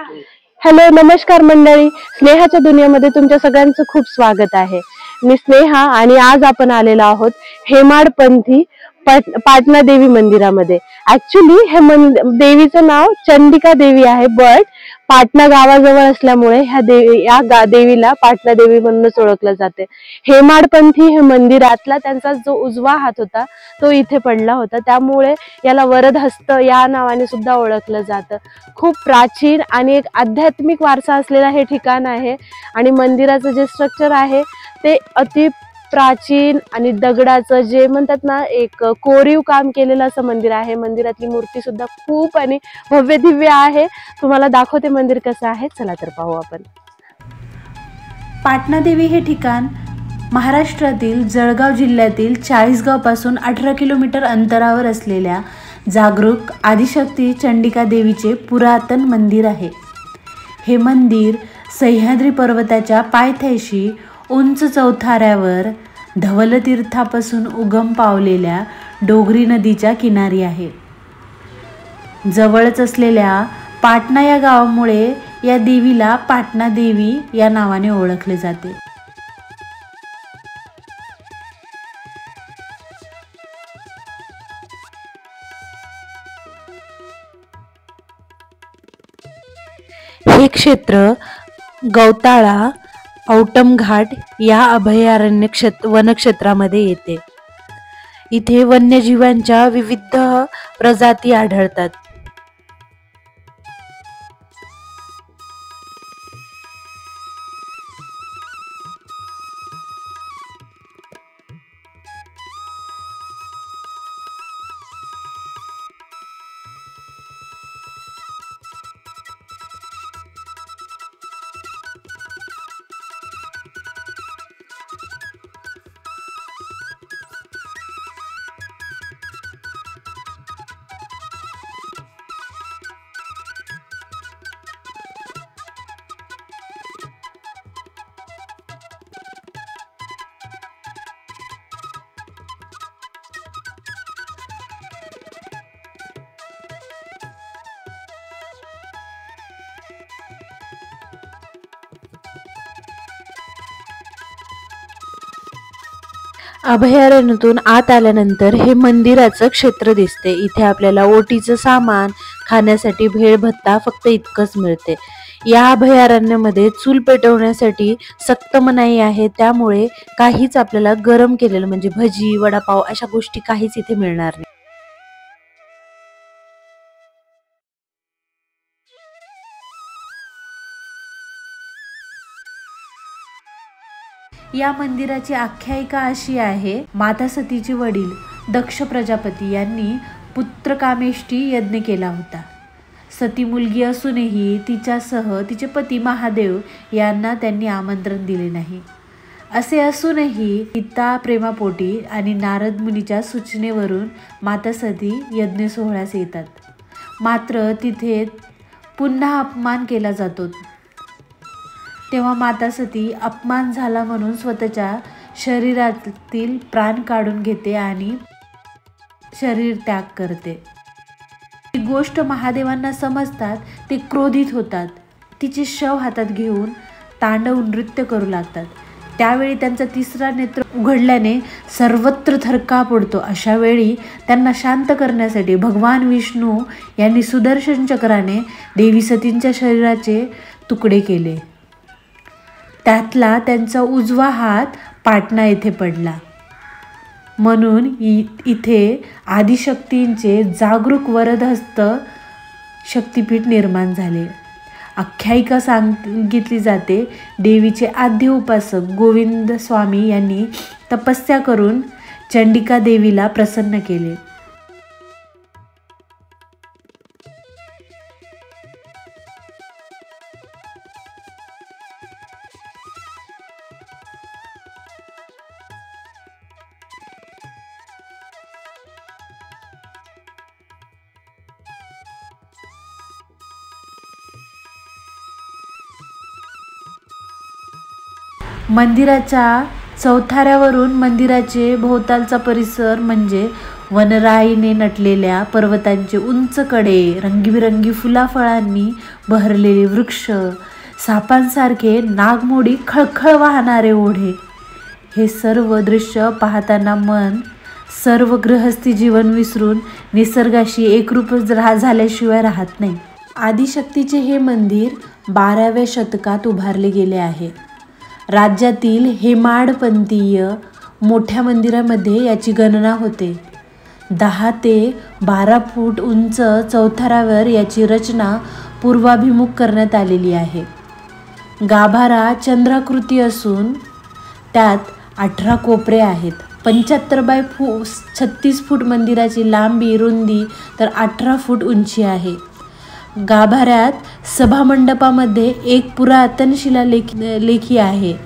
Hello, नमस्कार मंडळी. स्नेहाच्या दुनियेमध्ये तुमच्या सगळ्यांचं खूप स्वागत आहे. मी स्नेहा आणि आज आपण आलेलो आहोत हेमाडपंथी पाटणा देवी मंदिरामध्ये. ऍक्च्युली हे देवीचं नाव चंडिका देवी आहे, बट पाटणा गावाजवळ असल्यामुळे या देवीला पाटणा देवी म्हणूनच ओळखलं जाते. हेमाडपंथी हे मंदिरातला त्यांचा जो उजवा हात होता तो इथे पडला होता, त्यामुळे याला वरदहस्त या नावाने सुद्धा ओळखलं जातं. खूप प्राचीन आणि एक आध्यात्मिक वारसा असलेला हे ठिकाण आहे आणि मंदिराचं जे स्ट्रक्चर आहे ते अति प्राचीन आणि दगडाचं जे म्हणतात ना, एक कोरीव काम केलेलं असं मंदिर आहे. मंदिरातली मूर्ती सुद्धा खूप आणि भव्य दिव्य आहे. तुम्हाला दाखवते मंदिर कसं आहे, चला तर पाहू आपण. पाटणा देवी हे ठिकाण महाराष्ट्रातील जळगाव जिल्ह्यातील चाळीसगाव पासून 18 किलोमीटर अंतरावर असलेल्या जागरूक आदिशक्ती चंडिका देवीचे पुरातन मंदिर आहे. हे मंदिर सह्याद्री पर्वताच्या पायथ्याशी उंच चौथाऱ्यावर धवलतीर्थापासून उगम पावलेल्या डोगरी नदीच्या किनारी आहे. जवळच असलेल्या पाटणा या गावामुळे या देवीला पाटणा देवी या नावाने ओळखले जाते. हे क्षेत्र गौताळा औटम घाट या अभयारण्य वनक्षेत्रामध्ये येते. इथे वन्यजीवांच्या विविध प्रजाती आढळतात. अभयारण्यातून आत आल्यानंतर हे मंदिराचं क्षेत्र दिसते. इथे आपल्याला ओटीचं सामान, खाण्यासाठी भेळ भत्ता फक्त इतकंच मिळते. या अभयारण्यामध्ये चूल पेटवण्यासाठी सक्त मनाई आहे, त्यामुळे काहीच आपल्याला गरम केलेलं म्हणजे भजी, वडापाव अशा गोष्टी काहीच इथे मिळणार नाही. या मंदिराची आख्यायिका अशी आहे, माता सतीचे वडील दक्ष प्रजापती यांनी पुत्रकामेष्टी यज्ञ केला होता. सती मुलगी असूनही तिच्यासह तिचे पती महादेव यांना त्यांनी आमंत्रण दिले नाही. असे असूनही पिता प्रेमापोटी आणि नारद मुनीच्या सूचनेवरून माता सती यज्ञ सोहळ्यास येतात. मात्र तिथे पुन्हा अपमान केला जातो. तेव्हा माता सती अपमान झाला म्हणून स्वतःच्या शरीरातील प्राण काढून घेते आणि शरीर त्याग करते. ही गोष्ट महादेवांना समजतात ते क्रोधित होतात. तिचे शव हातात घेऊन तांडव नृत्य करू लागतात. त्यावेळी त्यांचा तिसरा नेत्र उघडल्याने सर्वत्र थरकाप उडतो. अशा वेळी त्यांना शांत करण्यासाठी भगवान विष्णू यांनी सुदर्शन चक्राने देवी सतींच्या शरीराचे तुकडे केले. त्यातला त्यांचा उजवा हात पाटणा येथे पडला. म्हणून इथे आदिशक्तींचे जागरूक वरदहस्त शक्तिपीठ निर्माण झाले. आख्यायिका सांगितली जाते, देवीचे आद्य उपासक गोविंद स्वामी यांनी तपस्या करून चंडिका देवीला प्रसन्न केले. मंदिराच्या चौथाऱ्यावरून मंदिराचे भोवतालचा परिसर म्हणजे वनराईने नटलेल्या पर्वतांचे उंच कडे, रंगीबिरंगी फुलाफळांनी बहरलेले वृक्ष, सापांसारखे नागमोडी खळखळ वाहणारे ओढे, हे सर्व दृश्य पाहताना मन सर्व गृहस्थी जीवन विसरून निसर्गाशी एकरूप झाल्याशिवाय राहत नाही. आदिशक्तीचे हे मंदिर 12व्या शतकात उभारले गेले आहे. राज्यातील हेमाडपंथीय मोठ्या मंदिरामध्ये याची गणना होते. 10 ते 12 फूट उंच चौथरावर याची रचना पूर्वाभिमुख करण्यात आलेली आहे. गाभारा चंद्राकृती असून त्यात 18 कोपरे आहेत. 75 बाय 36 फूट मंदिराची लांबी, रुंदी तर 18 फूट उंची आहे. गाभाऱ्यात सभामंडपामध्ये एक पुरातन शिलालेखी आहे.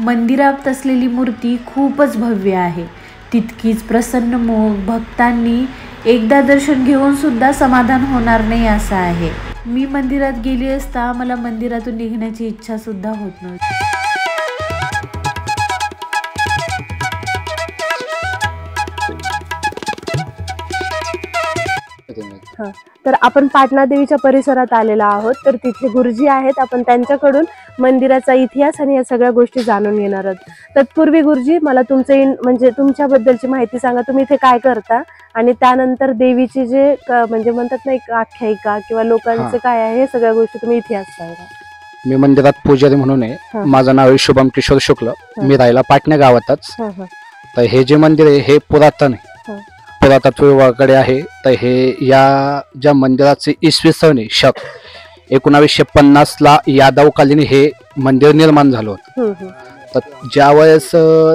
मंदिरात असलेली मूर्ती खूपच भव्य आहे. तितकीच प्रसन्न भक्तांनी एकदा दर्शन घेऊन सुद्धा समाधान होणार नाही असं आहे. मी मंदिरात गेली असता मला मंदिरातून निघण्याची इच्छा सुद्धा होत नव्हती. तर आपण पाटणा देवीच्या परिसरात आलेला आहोत. तर तिथे गुरुजी आहेत, आपण त्यांच्याकडून मंदिराचा इतिहास आणि या सगळ्या गोष्टी जाणून घेणार आहोत. तत्पूर्वी गुरुजी मला म्हणजे तुमच्याबद्दलची माहिती सांगा. तुम्ही इथे काय करता आणि त्यानंतर देवीची जे म्हणजे म्हणतात ना एक आख्यायिका किंवा लोकांचे काय आहे हे सगळ्या गोष्टी तुम्ही इतिहास सांगा. मी मंदिरात पुजारी म्हणून आहे. माझं नाव आहे शुभम किशोर शुक्ल. मी राहायला पाटणा गावातच. तर हे जे मंदिर आहे हे पुरातन आहे, पुरातत्वाकडे आहे. तर हे या ज्या मंदिराचे इसवी सन आहे शक 1950ला यादवकालीन हे मंदिर निर्माण झालं होतं. तर ज्यावेळेस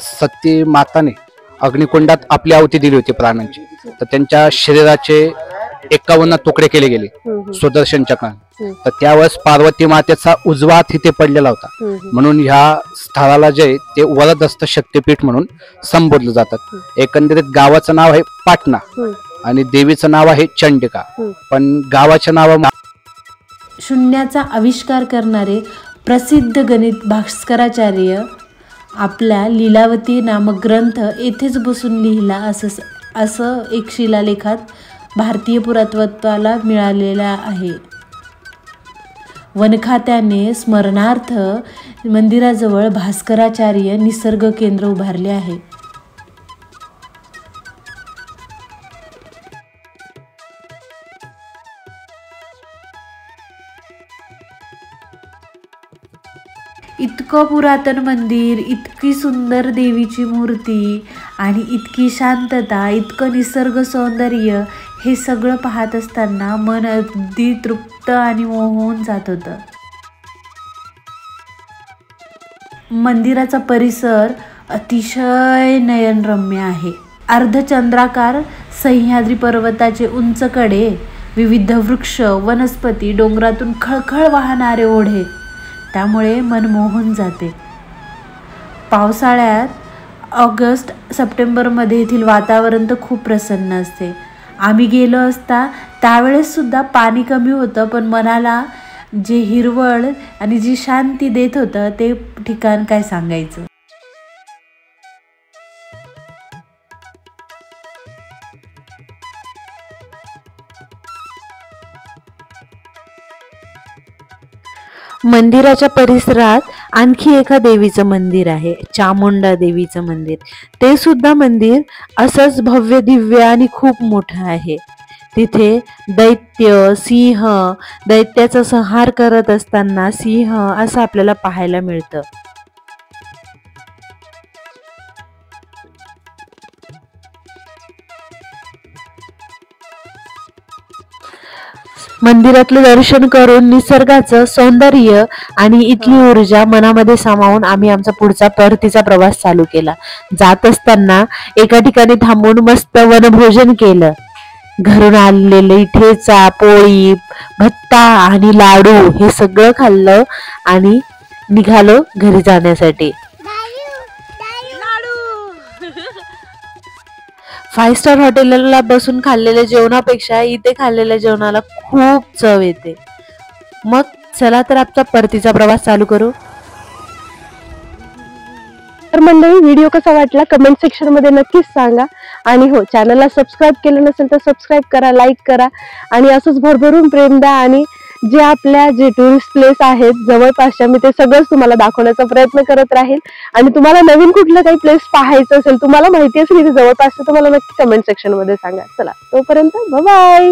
सती माताने अग्निकुंडात आपली आहुती दिली होती प्राणांची, तर त्यांच्या शरीराचे 51 तुकडे केले गेले सुदर्शन चक्राने. तर त्यावेळेस पार्वती मातेचा उजवा हात इथे पडलेला होता, म्हणून ह्या स्थळाला जे ते वरदहस्त शक्तीपीठ म्हणून संबोधलं जातात. एकंदरीत गावाचं नाव आहे पाटणा आणि देवीचं नाव आहे चंडिका. पण गावाच्या नावा शून्याचा आविष्कार करणारे प्रसिद्ध गणित भास्कराचार्य आपल्या लीलावती नामक ग्रंथ येथेच बसून लिहिला असं एक शिलालेखात भारतीय पुरातत्वाला मिळालेला आहे. वनखात्याने स्मरणार्थ मंदिराजवळ भास्कराचार्य निसर्ग केंद्र उभारले आहे. इतकं पुरातन मंदिर, इतकी सुंदर देवीची मूर्ती आणि इतकी शांतता, इतकं निसर्ग सौंदर्य, हे सगळं पाहत असताना मन अगदी तृप्त आणि मोहून जात होतं. मंदिराचा परिसर अतिशय नयनरम्य आहे. अर्धचंद्राकार सह्याद्री पर्वताचे उंच कडे, विविध वृक्ष, वनस्पती, डोंगरातून खळखळ वाहणारे ओढे, त्यामुळे मन मोहून जाते. पावसाळ्यात ऑगस्ट सप्टेंबरमध्ये येथील वातावरण तर खूप प्रसन्न असते. आम्ही गेलो असता त्यावेळेस सुद्धा पाणी कमी होतं, पण मनाला जे हिरवळ आणि जी शांती देत होतं ते ठिकाण काय सांगायचं. मंदिराच्या परिसरात आणखी एका देवीचं मंदिर आहे, चामुंडा देवीचं मंदिर. ते सुद्धा मंदिर असंच भव्य दिव्य आणि खूप मोठं आहे. तिथे दैत्य सिंह, दैत्याचा संहार करत असताना सिंह असं आपल्याला पाहायला मिळतं. मंदिरातलं दर्शन करून निसर्गाचं सौंदर्य आणि इथली ऊर्जा मनामध्ये सामावून आम्ही आमचा पुढचा परतीचा प्रवास चालू केला. जात असताना एका ठिकाणी थांबून मस्त वनभोजन केलं. घरून आलेले ठेचा, पोळी, भत्ता आणि लाडू हे सगळं खाल्लं आणि निघालो घरी जाण्यासाठी. 5 स्टार हॉटेलला बसून खाल्लेल्या जेवणापेक्षा इथे खाल्लेल्या जेवणाला खूप चव येते. मग चला तर आपला परतीचा प्रवास चालू करू. तर मंडळी, व्हिडिओ कसा वाटला कमेंट सेक्शन मध्ये नक्कीच सांगा. आणि हो, चॅनलला सबस्क्राईब केलं नसेल तर सबस्क्राईब करा, लाईक करा आणि असंच भरभरून प्रेम द्या. आणि जे टुरिस्ट प्लेस आहेत जवळपासच्या, मी ते सगळंच तुम्हाला दाखवण्याचा प्रयत्न करत राहील. आणि तुम्हाला नवीन कुठलं काही प्लेस पाहायचं असेल, तुम्हाला माहिती असेल इथे जवळपास, तर तुम्हाला नक्की कमेंट सेक्शन मध्ये सांगा. चला, तोपर्यंत बाय बाय.